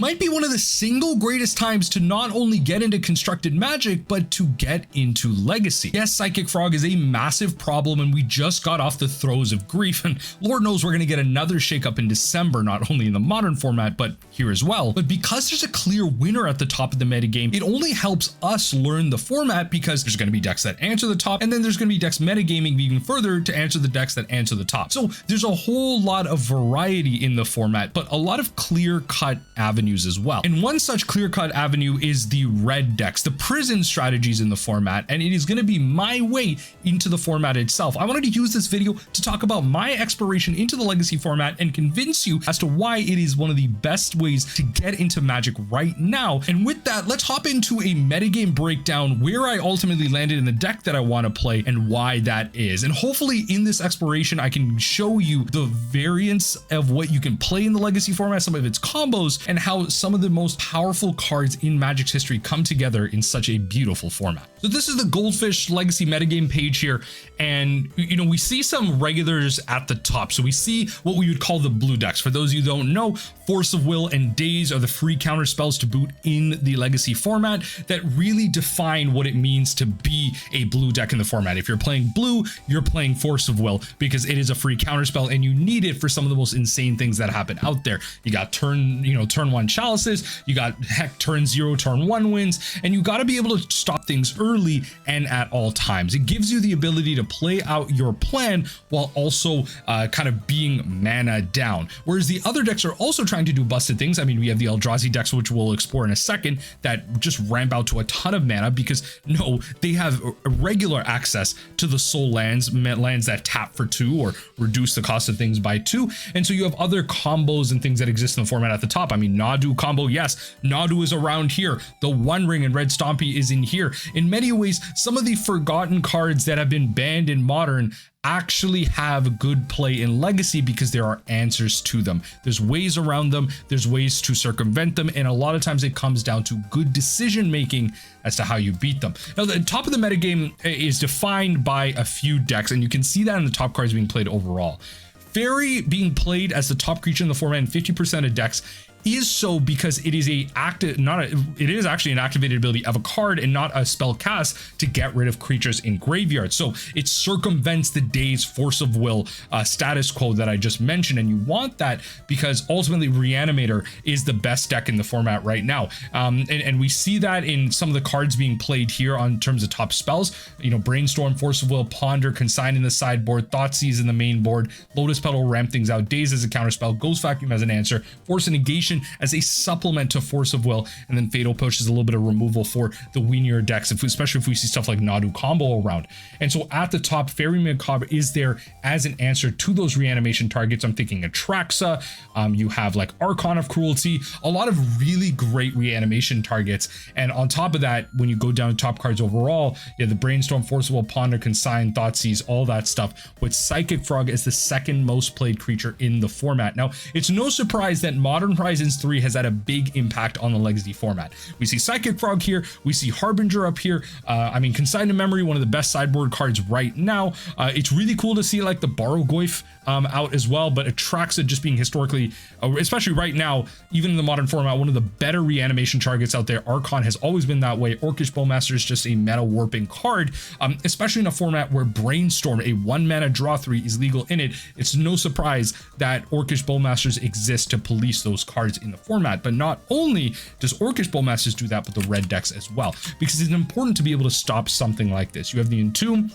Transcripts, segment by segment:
might be one of the single greatest times to not only get into constructed Magic, but to get into Legacy. Yes, Psychic Frog is a massive problem, and we just got off the throes of grief, and Lord knows we're going to get another shakeup in December, not only in the modern format, but here as well. But because there's a clear winner at the top of the metagame, it only helps us learn the format, because there's going to be decks that answer the top, and then there's going to be decks metagaming even further to answer the decks that answer the top. So there's a whole lot of variety in the format, but a lot of clear-cut avenues as well. And one such clear-cut avenue is the red decks, the prison strategies in the format, and it is going to be my way into the format itself. I wanted to use this video to talk about my exploration into the Legacy format and convince you as to why it is one of the best ways to get into Magic right now. And with that, let's hop into a metagame breakdown where I ultimately landed in the deck that I want to play and why that is. And hopefully in this exploration, I can show you the variance of what you can play in the Legacy format, some of its combos, and how some of the most powerful cards in Magic's history come together in such a beautiful format. So this is the Goldfish Legacy metagame page here, and we see some regulars at the top. So we see what we would call the blue decks. For those of you who don't know, Force of Will and Daze are the free counter spells to boot in the Legacy format that really define what it means to be a blue deck in the format. If you're playing blue, you're playing Force of Will because it is a free counter spell and you need it for some of the most insane things that happen out there. You got turn 1 chalices, you got heck turn 0, turn 1 wins, and you got to be able to stop things early and at all times. It gives you the ability to play out your plan while also kind of being mana down. Whereas the other decks are also trying to do busted things. I mean, we have the Eldrazi decks, which we'll explore in a second, that just ramp out to a ton of mana because they have regular access to the soul lands that tap for 2 or reduce the cost of things by 2. And so you have other combos and things that exist in the format at the top. I mean, Nadu combo, yes, Nadu is around here. The One Ring and Red Stompy is in here. In many ways, some of the forgotten cards that have been banned in Modern actually have good play in Legacy because there are answers to them. There's ways around them, there's ways to circumvent them, and a lot of times it comes down to good decision making as to how you beat them. Now, the top of the metagame is defined by a few decks, and you can see that in the top cards being played overall. Fairy being played as the top creature in the format in 50% of decks is so because it is it is actually an activated ability of a card and not a spell cast to get rid of creatures in graveyard. So it circumvents the Daze Force of Will status quo that I just mentioned, and you want that because ultimately Reanimator is the best deck in the format right now. And we see that in some of the cards being played here on terms of top spells. Brainstorm, Force of Will, Ponder, Consign in the sideboard, Thoughtseize in the main board, Lotus Petal ramp things out, Daze as a counter spell, Ghost Vacuum as an answer, Force of Negation as a supplement to Force of Will, and then Fatal Push is a little bit of removal for the weenier decks, especially if we see stuff like Nadu combo around. And so at the top, Fairy Macabre is there as an answer to those reanimation targets. I'm thinking Atraxa, you have like Archon of Cruelty, a lot of really great reanimation targets. And on top of that, when you go down to top cards overall, you have the Brainstorm, Force of Will, Ponder, Consign, Thoughtseize, all that stuff, with Psychic Frog as the second most played creature in the format. Now, it's no surprise that Modern Horizons 3 has had a big impact on the Legacy format. We see Psychic Frog here, we see Harbinger up here. Consign to Memory, one of the best sideboard cards right now. It's really cool to see like the Barrogoyf out as well, but Atraxa just being historically, especially right now, even in the Modern format, one of the better reanimation targets out there. Archon has always been that way. Orcish Bowmaster is just a meta warping card, especially in a format where Brainstorm, a 1 mana draw 3, is legal in it. It's no surprise that Orcish Bowmasters exist to police those cards in the format. But not only does Orcish Bowmasters do that, but the red decks as well, because it's important to be able to stop something like this. You have the Entomb,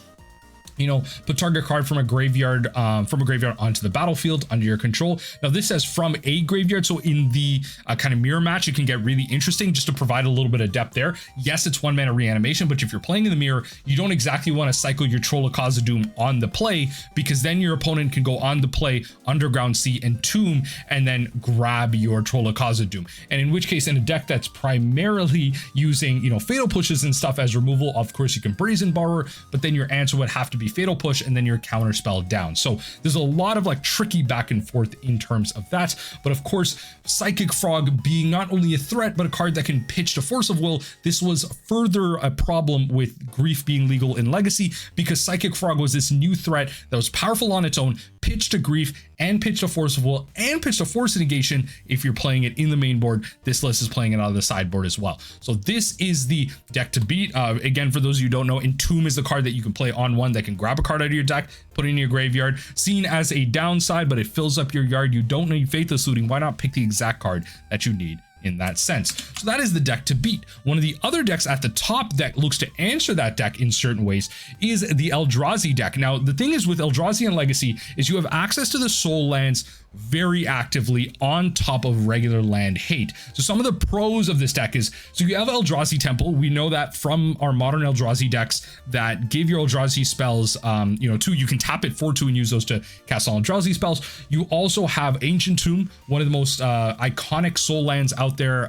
put target card from a graveyard onto the battlefield under your control. Now this says from a graveyard, so in the kind of mirror match, it can get really interesting just to provide a little bit of depth there. Yes, it's 1 mana reanimation, but if you're playing in the mirror, you don't exactly want to cycle your Troll of Khazad-dûm on the play, because then your opponent can go on the play, Underground Sea, and Tomb, and then grab your Troll of Khazad-dûm. And in which case, in a deck that's primarily using, Fatal Pushes and stuff as removal, of course you can Brazen Borrower, but then your answer would have to be be Fatal Push and then your counter spell down. So there's a lot of like tricky back and forth in terms of that. But of course, Psychic Frog being not only a threat, but a card that can pitch to Force of Will, this was further a problem with Grief being legal in Legacy, because Psychic Frog was this new threat that was powerful on its own, pitch to Grief and pitch to Force of Will and pitch to Force Negation. If you're playing it in the main board, this list is playing it out of the sideboard as well. So this is the deck to beat. Again, for those of you who don't know, Entomb is the card that you can play on one that can grab a card out of your deck, put it in your graveyard, seen as a downside, but it fills up your yard. You don't need Faithless Looting. Why not pick the exact card that you need in that sense? So that is the deck to beat. One of the other decks at the top that looks to answer that deck in certain ways is the Eldrazi deck. Now, the thing is with Eldrazi and Legacy is you have access to the soul lands very actively on top of regular land hate. So some of the pros of this deck is, so you have Eldrazi Temple. We know that from our modern Eldrazi decks that give your Eldrazi spells, you can tap it for 2 and use those to cast all Eldrazi spells. You also have Ancient Tomb, one of the most iconic soul lands out there,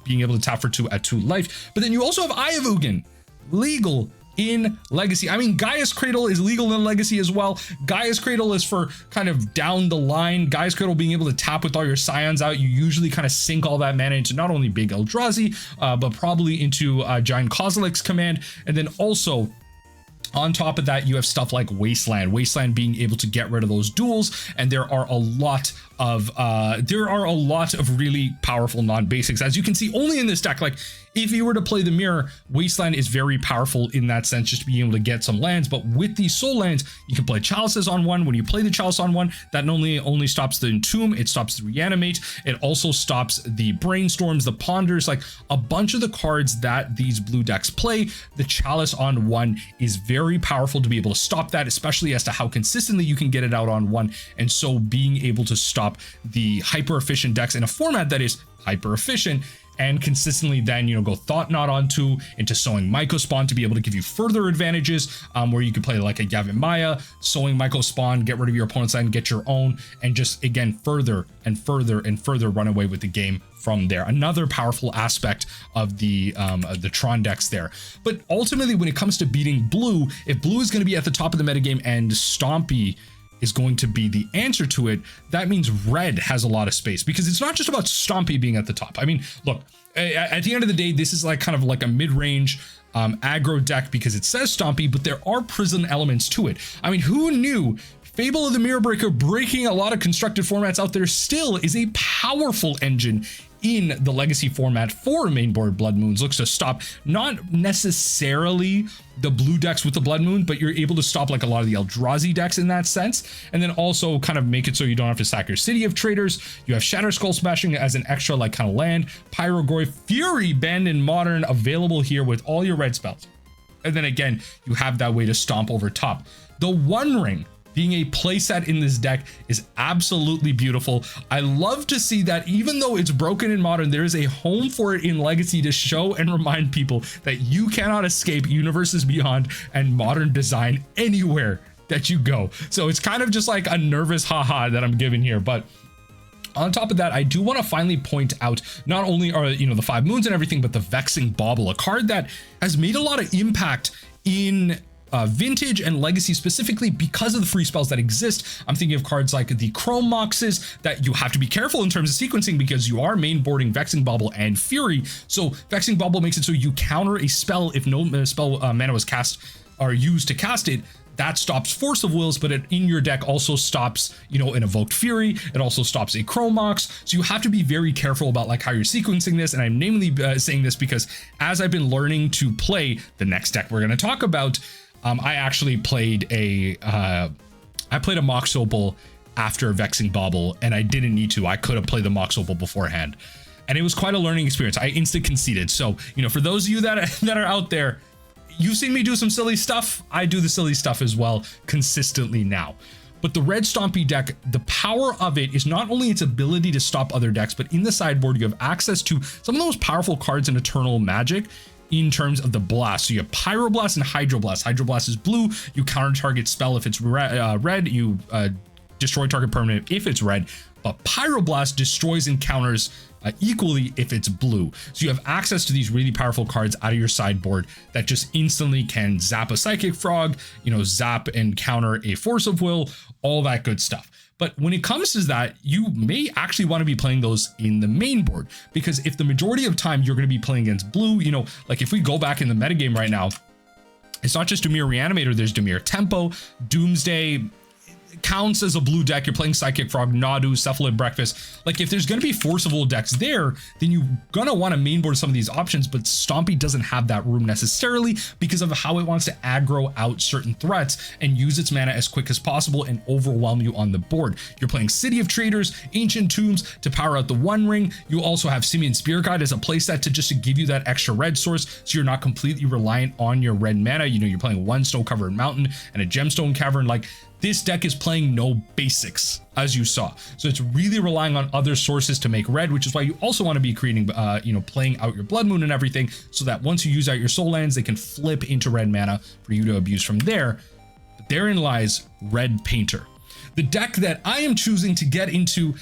being able to tap for 2 at 2 life. But then you also have Eye of Ugin, legal in Legacy. I mean, Gaia's Cradle is legal in Legacy as well. Gaia's Cradle is for kind of down the line. Gaia's Cradle being able to tap with all your Scions out. You usually kind of sink all that mana into not only big Eldrazi, but probably into Giant Kozilek's command. And then also, on top of that, you have stuff like Wasteland being able to get rid of those duels, and there are a lot of really powerful non-basics, as you can see only in this deck. Like, if you were to play the Mirror, Wasteland is very powerful in that sense, just being able to get some lands. But with these soul lands, you can play Chalices on one. When you play the Chalice on one, that not only stops the Entomb, it stops the Reanimate, it also stops the Brainstorms, the Ponders, like a bunch of the cards that these blue decks play. The Chalice on one is very powerful to be able to stop that, especially as to how consistently you can get it out on one. And so being able to stop the hyper efficient decks in a format that is hyper efficient, and consistently then, go Thought Knot on 2 into Sowing Mycospawn to be able to give you further advantages, where you could play like a Yavin Maya, Sowing Mycospawn, get rid of your opponent's land, get your own, and just again further and further and further run away with the game from there. Another powerful aspect of the Tron decks there. But ultimately, when it comes to beating blue, if blue is going to be at the top of the metagame and Stompy is going to be the answer to it, that means red has a lot of space, because it's not just about Stompy being at the top. I mean, look, at the end of the day, this is like kind of like a mid-range aggro deck because it says Stompy, but there are prison elements to it. I mean, who knew Fable of the Mirror Breaker, breaking a lot of constructed formats out there, still is a powerful engine in the Legacy format for mainboard Blood Moons. Looks to stop not necessarily the blue decks with the Blood Moon, but you're able to stop like a lot of the Eldrazi decks in that sense, and then also kind of make it so you don't have to sack your City of Traders. You have Shatter Skull Smashing as an extra like kind of land, Pyrogoy, Fury banned in Modern, available here with all your red spells, and then again you have that way to stomp over top. The One Ring being a playset in this deck is absolutely beautiful. I love to see that even though it's broken in Modern, there is a home for it in Legacy to show and remind people that you cannot escape Universes Beyond and Modern design anywhere that you go. So it's kind of just like a nervous haha that I'm giving here. But on top of that, I do want to finally point out not only are the 5 moons and everything, but the Vexing Bauble, a card that has made a lot of impact in Vintage and Legacy specifically because of the free spells that exist. I'm thinking of cards like the Chrome Moxes that you have to be careful in terms of sequencing because you are main boarding Vexing Bauble and Fury. So Vexing Bauble makes it so you counter a spell if no spell mana was cast or used to cast it. That stops Force of Wills, but it in your deck also stops, an Evoked Fury. It also stops a Chrome Mox. So you have to be very careful about like how you're sequencing this. And I'm namely saying this because as I've been learning to play the next deck we're going to talk about, I actually played a Mox Opal after Vexing Bauble, and I didn't need to. I could have played the Mox Opal beforehand, and it was quite a learning experience. I instant conceded. So, for those of you that are out there, you've seen me do some silly stuff. I do the silly stuff as well consistently now. But the red Stompy deck, the power of it is not only its ability to stop other decks, but in the sideboard, you have access to some of the most powerful cards in Eternal Magic in terms of the blast. So you have Pyroblast and Hydroblast. Hydroblast is blue. You counter target spell if it's red. You destroy target permanent if it's red. But Pyroblast destroys and counters equally if it's blue. So you have access to these really powerful cards out of your sideboard that just instantly can zap a Psychic Frog, you know, zap and counter a Force of Will, all that good stuff. But when it comes to that, you may actually want to be playing those in the main board, because if the majority of time you're going to be playing against blue, you know, like if we go back in the metagame right now, it's not just Dimir Reanimator, there's Dimir Tempo, Doomsday. Counts as a blue deck. You're playing Psychic Frog, Nadu, Cephalid Breakfast. Like if there's going to be Force of Will decks there, then you're going to want to mainboard some of these options, but Stompy doesn't have that room necessarily because of how it wants to aggro out certain threats and use its mana as quick as possible and overwhelm you on the board. You're playing City of Traders, Ancient Tombs to power out the One Ring. You also have Simian Spirit Guide as a playset to give you that extra red source, so you're not completely reliant on your red mana. You know, you're playing one Snow Covered Mountain and a Gemstone Cavern. Like, this deck is playing no basics, as you saw. So it's really relying on other sources to make red, which is why you also want to be creating, you know, playing out your Blood Moon and everything, so that once you use out your soul lands, they can flip into red mana for you to abuse from there. But therein lies Red Painter, the deck that I am choosing to get into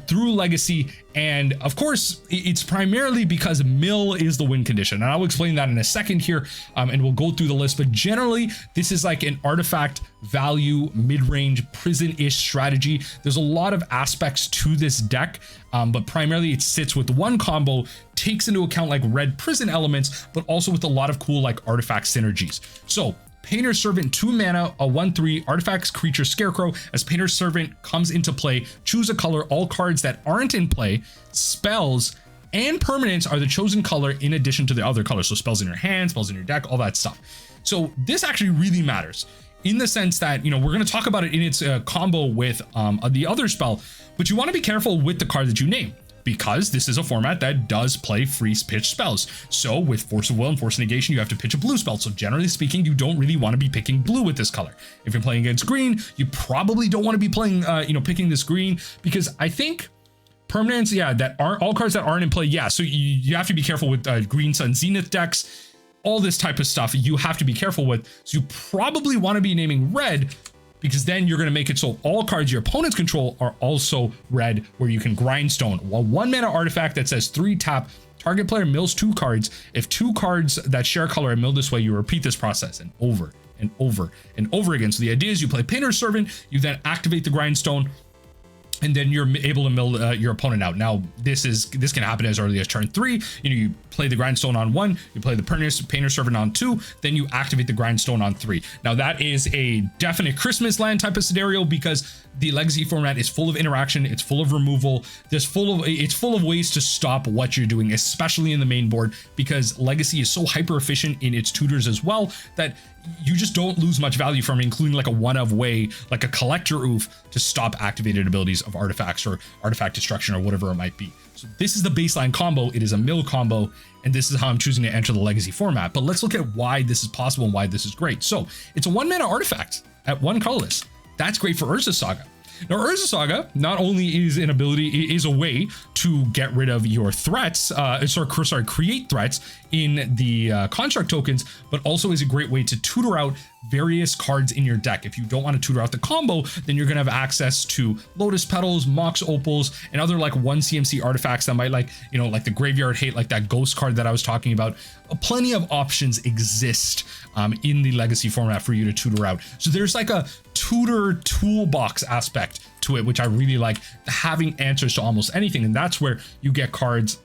through Legacy. And of course, it's primarily because mill is the win condition. And I'll explain that in a second here, and we'll go through the list. But generally, this is like an artifact value, mid-range, prison-ish strategy. There's a lot of aspects to this deck, but primarily it sits with one combo, takes into account like red prison elements, but also with a lot of cool like artifact synergies. So Painter's Servant, 2 mana, a 1/3 artifacts creature Scarecrow. As Painter's Servant comes into play, choose a color. All cards that aren't in play, spells, and permanents are the chosen color in addition to the other colors. So spells in your hand, spells in your deck, all that stuff. So this actually really matters in the sense that, you know, we're going to talk about it in its combo with the other spell, but you want to be careful with the card that you name, because this is a format that does play free pitch spells. So with Force of Will and Force of Negation, you have to pitch a blue spell. So generally speaking, you don't really want to be picking blue with this color. If you're playing against green, you probably don't want to be playing, you know, picking this green, because I think permanents, yeah, that aren't all cards that aren't in play. Yeah, so you have to be careful with Green Sun Zenith decks, all this type of stuff you have to be careful with. So you probably want to be naming red, because then you're going to make it so all cards your opponents control are also red, where you can Grindstone. A 1 mana artifact that says 3 tap, target player mills 2 cards. If 2 cards that share color are milled this way, you repeat this process and over and over and over again. So the idea is you play Painter's Servant, you then activate the Grindstone, and then you're able to mill your opponent out. Now, this can happen as early as turn 3. You know, you play the Grindstone on 1, you play the Painter's Servant on 2, then you activate the Grindstone on 3. Now, that is a definite Christmas land type of scenario, because the Legacy format is full of interaction, it's full of removal, it's full of ways to stop what you're doing, especially in the main board, because Legacy is so hyper efficient in its tutors as well that you just don't lose much value from it, including like a one-of way, like a collector oof, to stop activated abilities of artifacts or artifact destruction or whatever it might be. So this is the baseline combo. It is a mill combo, and this is how I'm choosing to enter the Legacy format. But let's look at why this is possible and why this is great. So it's a 1 mana artifact at 1 colorless. That's great for Urza Saga. Now, Urza Saga not only is a way to get rid of your threats, create threats in the construct tokens, but also is a great way to tutor out various cards in your deck. If you don't want to tutor out the combo, then you're going to have access to Lotus Petals, Mox Opals, and other like 1 CMC artifacts that might, like, you know, like the Graveyard Hate, like that Ghost card that I was talking about. Plenty of options exist in the Legacy format for you to tutor out. So there's like a tutor toolbox aspect to it, which I really like, having answers to almost anything. And that's where you get cards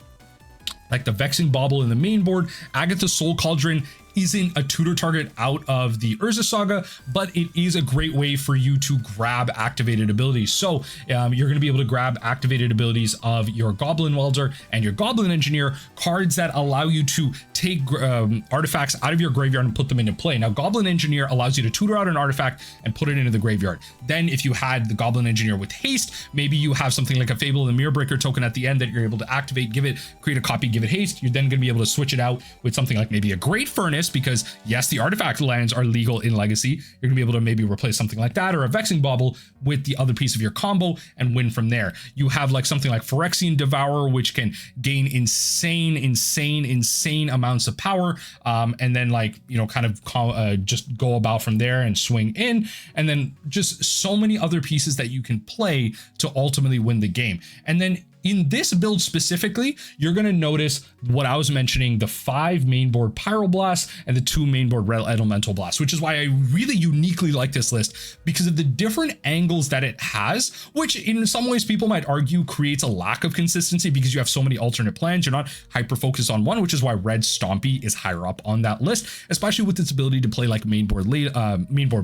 like the Vexing Bauble in the main board. Agatha's Soul Cauldron isn't a tutor target out of the Urza Saga, but it is a great way for you to grab activated abilities. So you're going to be able to grab activated abilities of your Goblin Welder and your Goblin Engineer, cards that allow you to take artifacts out of your graveyard and put them into play. Now, Goblin Engineer allows you to tutor out an artifact and put it into the graveyard. Then if you had the Goblin Engineer with haste, maybe you have something like a Fable of the Mirror Breaker token at the end that you're able to activate, give it, create a copy, give it haste. You're then going to be able to switch it out with something like maybe a Great Furnace, because yes, the artifact lands are legal in Legacy. You're gonna be able to maybe replace something like that, or a Vexing Bauble with the other piece of your combo and win from there. You have like something like Phyrexian Devourer, which can gain insane amounts of power, and then, like, you know, kind of just go about from there and swing in, and then just so many other pieces that you can play to ultimately win the game. And then In this build specifically, you're going to notice what I was mentioning, the 5 main board Pyroblast and the 2 main board Red Elemental Blast, which is why I really uniquely like this list because of the different angles that it has, which in some ways people might argue creates a lack of consistency because you have so many alternate plans. You're not hyper focused on one, which is why Red Stompy is higher up on that list, especially with its ability to play like main board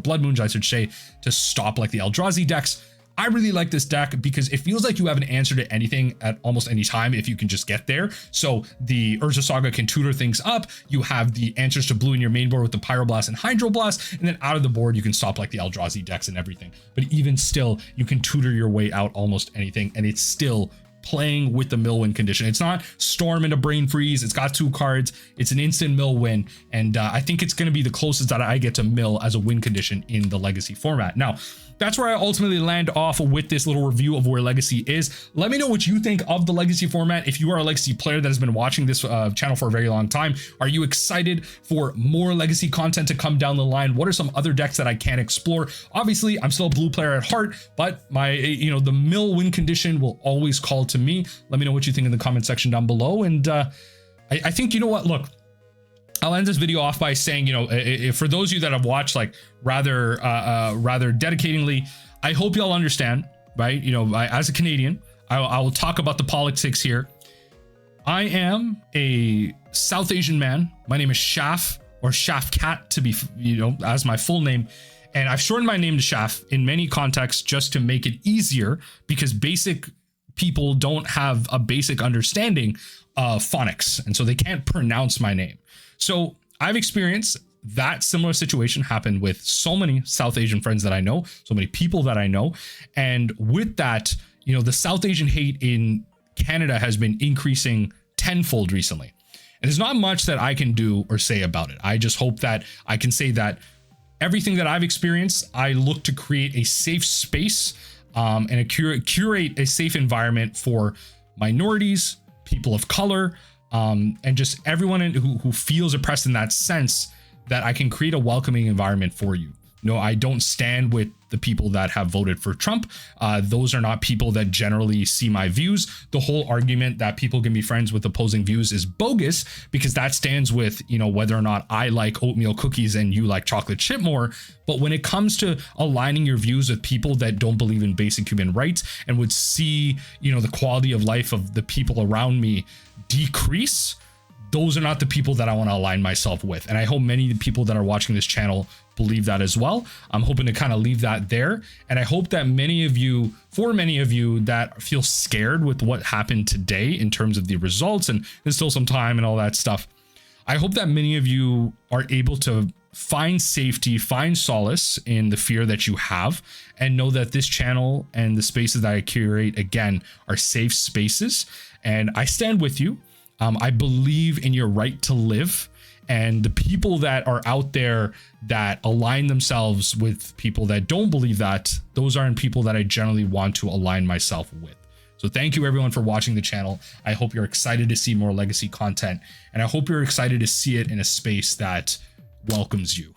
Blood Moons, I should say, to stop like the Eldrazi decks. I really like this deck because it feels like you have an answer to anything at almost any time if you can just get there. So the Urza Saga can tutor things up. You have the answers to blue in your main board with the Pyroblast and Hydroblast, and then out of the board you can stop like the Eldrazi decks and everything. But even still, you can tutor your way out almost anything, and it's still playing with the mill win condition. It's not Storm into Brain Freeze. It's got 2 cards. It's an instant mill win, and I think it's going to be the closest that I get to mill as a win condition in the Legacy format. Now, that's where I ultimately land off with this little review of where Legacy is. Let me know what you think of the Legacy format. If you are a Legacy player that has been watching this channel for a very long time, are you excited for more Legacy content to come down the line? What are some other decks that I can explore? Obviously, I'm still a blue player at heart, but my, the mill win condition will always call to me. Let me know what you think in the comment section down below. And I think, you know what, look, I'll end this video off by saying, for those of you that have watched like rather dedicatingly, I hope y'all understand, right? As a Canadian, I will talk about the politics here. I am a South Asian man. My name is Shaf, or Shaf Cat to be, as my full name. And I've shortened my name to Shaf in many contexts just to make it easier because basic people don't have a basic understanding of phonics. And so they can't pronounce my name. So I've experienced that similar situation happen with so many South Asian friends that I know, so many people that I know. And with that, the South Asian hate in Canada has been increasing tenfold recently. And there's not much that I can do or say about it. I just hope that I can say that everything that I've experienced, I look to create a safe space and curate a safe environment for minorities, people of color, and just everyone who feels oppressed in that sense, that I can create a welcoming environment for you. I don't stand with the people that have voted for Trump. Those are not people that generally see my views. The whole argument that people can be friends with opposing views is bogus because that stands with, whether or not I like oatmeal cookies and you like chocolate chip more. But when it comes to aligning your views with people that don't believe in basic human rights and would see, the quality of life of the people around me decrease, those are not the people that I want to align myself with. And I hope many of the people that are watching this channel believe that as well. I'm hoping to kind of leave that there. And I hope that many of you that feel scared with what happened today in terms of the results, and there's still some time and all that stuff, I hope that many of you are able to find safety, find solace in the fear that you have, and know that this channel and the spaces that I curate, again, are safe spaces. And I stand with you. I believe in your right to live, and the people that are out there that align themselves with people that don't believe that, those aren't people that I generally want to align myself with. So thank you everyone for watching the channel. I hope you're excited to see more Legacy content, and I hope you're excited to see it in a space that welcomes you.